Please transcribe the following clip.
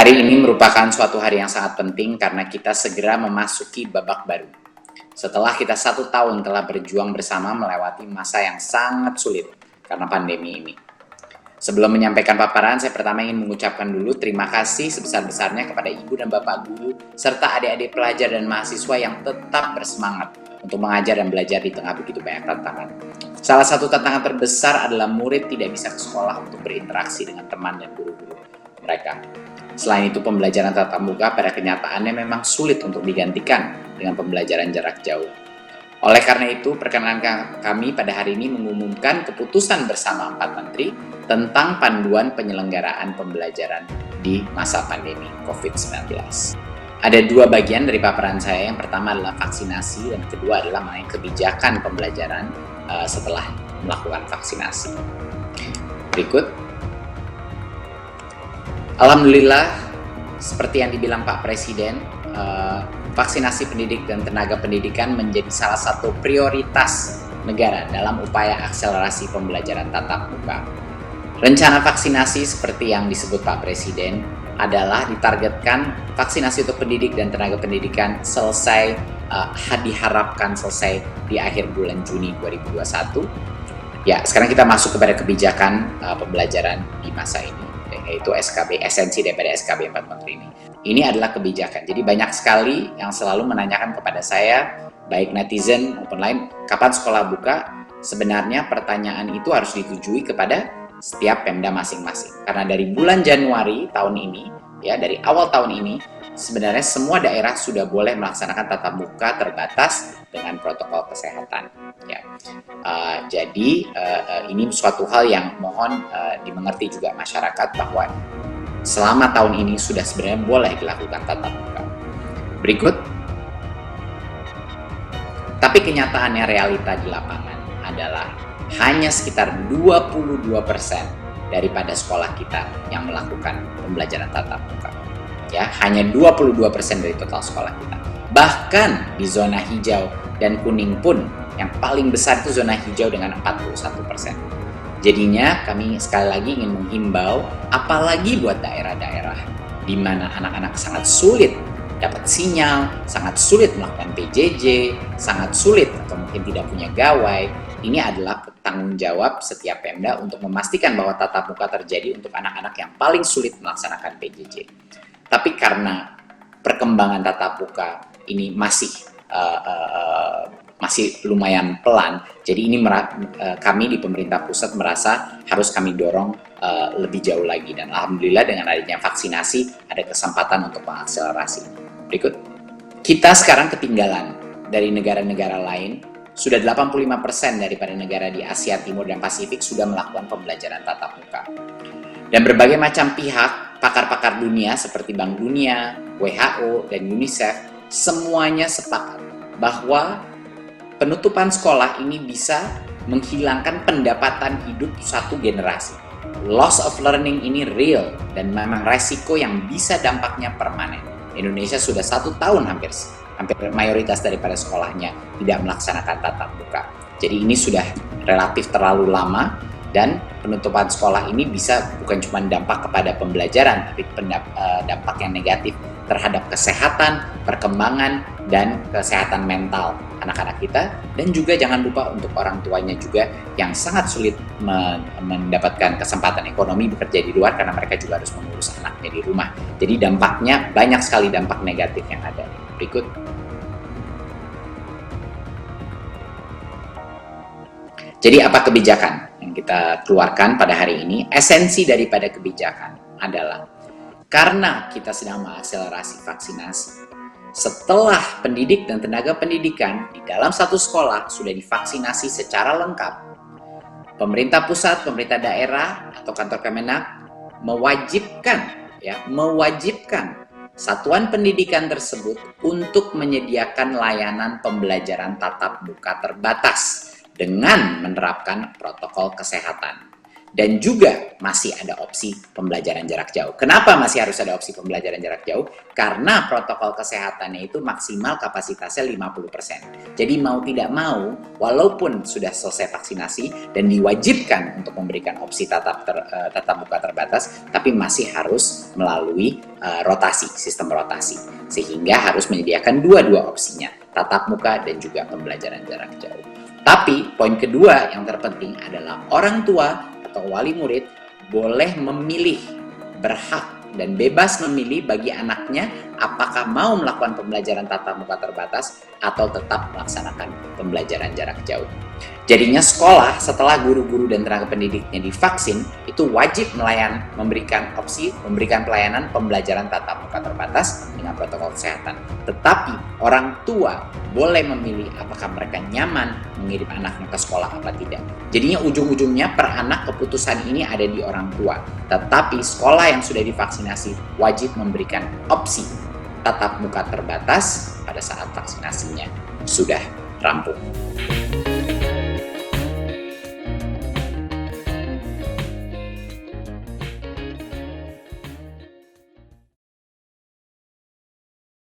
Hari ini merupakan suatu hari yang sangat penting karena kita segera memasuki babak baru. Setelah kita 1 tahun telah berjuang bersama melewati masa yang sangat sulit karena pandemi ini. Sebelum menyampaikan paparan, saya pertama ingin mengucapkan dulu terima kasih sebesar-besarnya kepada Ibu dan Bapak Guru, serta adik-adik pelajar dan mahasiswa yang tetap bersemangat untuk mengajar dan belajar di tengah begitu banyak tantangan. Salah satu tantangan terbesar adalah murid tidak bisa ke sekolah untuk berinteraksi dengan teman dan guru-guru mereka. Selain itu, pembelajaran tatap muka pada kenyataannya memang sulit untuk digantikan dengan pembelajaran jarak jauh. Oleh karena itu, perkenankan kami pada hari ini mengumumkan keputusan bersama 4 menteri tentang panduan penyelenggaraan pembelajaran di masa pandemi COVID-19. Ada 2 bagian dari paparan saya. Yang pertama adalah vaksinasi dan kedua adalah mengenai kebijakan pembelajaran setelah melakukan vaksinasi. Berikut. Alhamdulillah, seperti yang dibilang Pak Presiden, vaksinasi pendidik dan tenaga pendidikan menjadi salah satu prioritas negara dalam upaya akselerasi pembelajaran tatap muka. Rencana vaksinasi seperti yang disebut Pak Presiden adalah ditargetkan vaksinasi untuk pendidik dan tenaga pendidikan selesai, diharapkan selesai di akhir bulan Juni 2021. Ya, sekarang kita masuk kepada kebijakan pembelajaran di masa ini, yaitu SKB, esensi daripada SKB 4 Menteri ini. Ini adalah kebijakan. Jadi banyak sekali yang selalu menanyakan kepada saya, baik netizen maupun lain, kapan sekolah buka? Sebenarnya pertanyaan itu harus ditujui kepada setiap Pemda masing-masing. Karena dari bulan Januari tahun ini, ya dari awal tahun ini, sebenarnya semua daerah sudah boleh melaksanakan tatap muka terbatas dengan protokol kesehatan. Ya. Jadi ini suatu hal yang mohon dimengerti juga masyarakat bahwa selama tahun ini sudah sebenarnya boleh dilakukan tatap muka. Berikut. Tapi kenyataannya realita di lapangan adalah hanya sekitar 22% daripada sekolah kita yang melakukan pembelajaran tatap muka. Ya, hanya 22% dari total sekolah kita. Bahkan di zona hijau dan kuning pun yang paling besar itu zona hijau dengan 41%. Jadinya kami sekali lagi ingin menghimbau, apalagi buat daerah-daerah di mana anak-anak sangat sulit dapat sinyal, sangat sulit melakukan PJJ, sangat sulit atau mungkin tidak punya gawai. Ini adalah tanggung jawab setiap Pemda untuk memastikan bahwa tatap muka terjadi untuk anak-anak yang paling sulit melaksanakan PJJ. Tapi karena perkembangan tatap muka ini masih lumayan pelan, jadi ini kami di pemerintah pusat merasa harus kami dorong lebih jauh lagi, dan alhamdulillah dengan adanya vaksinasi ada kesempatan untuk mengakselerasi. Berikut, kita sekarang ketinggalan dari negara-negara lain. Sudah 85% daripada negara di Asia Timur dan Pasifik sudah melakukan pembelajaran tatap muka. Dan berbagai macam pihak, pakar-pakar dunia seperti Bank Dunia, WHO, dan UNICEF, semuanya sepakat bahwa penutupan sekolah ini bisa menghilangkan pendapatan hidup satu generasi. Loss of learning ini real dan memang resiko yang bisa dampaknya permanen. Indonesia sudah 1 tahun hampir mayoritas daripada sekolahnya tidak melaksanakan tatap muka. Jadi ini sudah relatif terlalu lama, dan penutupan sekolah ini bisa bukan cuma dampak kepada pembelajaran, tapi dampak yang negatif terhadap kesehatan, perkembangan, dan kesehatan mental anak-anak kita. Dan juga jangan lupa untuk orang tuanya juga yang sangat sulit mendapatkan kesempatan ekonomi bekerja di luar karena mereka juga harus mengurus anaknya di rumah. Jadi dampaknya banyak sekali, dampak negatif yang ada. Berikut. Jadi apa kebijakan yang kita keluarkan pada hari ini? Esensi daripada kebijakan adalah karena kita sedang mengakselerasi vaksinasi, setelah pendidik dan tenaga pendidikan di dalam satu sekolah sudah divaksinasi secara lengkap, pemerintah pusat, pemerintah daerah, atau kantor Kemenak mewajibkan satuan pendidikan tersebut untuk menyediakan layanan pembelajaran tatap muka terbatas dengan menerapkan protokol kesehatan. dan juga masih ada opsi pembelajaran jarak jauh. Kenapa masih harus ada opsi pembelajaran jarak jauh? Karena protokol kesehatannya itu maksimal kapasitasnya 50%. Jadi mau tidak mau, walaupun sudah selesai vaksinasi dan diwajibkan untuk memberikan opsi tatap muka terbatas, tapi masih harus melalui sistem rotasi. Sehingga harus menyediakan dua-dua opsinya, tatap muka dan juga pembelajaran jarak jauh. Tapi poin kedua yang terpenting adalah orang tua atau wali murid boleh memilih, berhak dan bebas memilih bagi anaknya apakah mau melakukan pembelajaran tatap muka terbatas atau tetap melaksanakan pembelajaran jarak jauh. Jadinya sekolah setelah guru-guru dan tenaga pendidiknya divaksin itu wajib memberikan pelayanan pembelajaran tatap muka terbatas dengan protokol kesehatan. Tetapi orang tua boleh memilih apakah mereka nyaman mengirim anaknya ke sekolah apa tidak. Jadinya ujung-ujungnya per anak keputusan ini ada di orang tua. Tetapi sekolah yang sudah divaksinasi wajib memberikan opsi tatap muka terbatas pada saat vaksinasinya sudah rampung.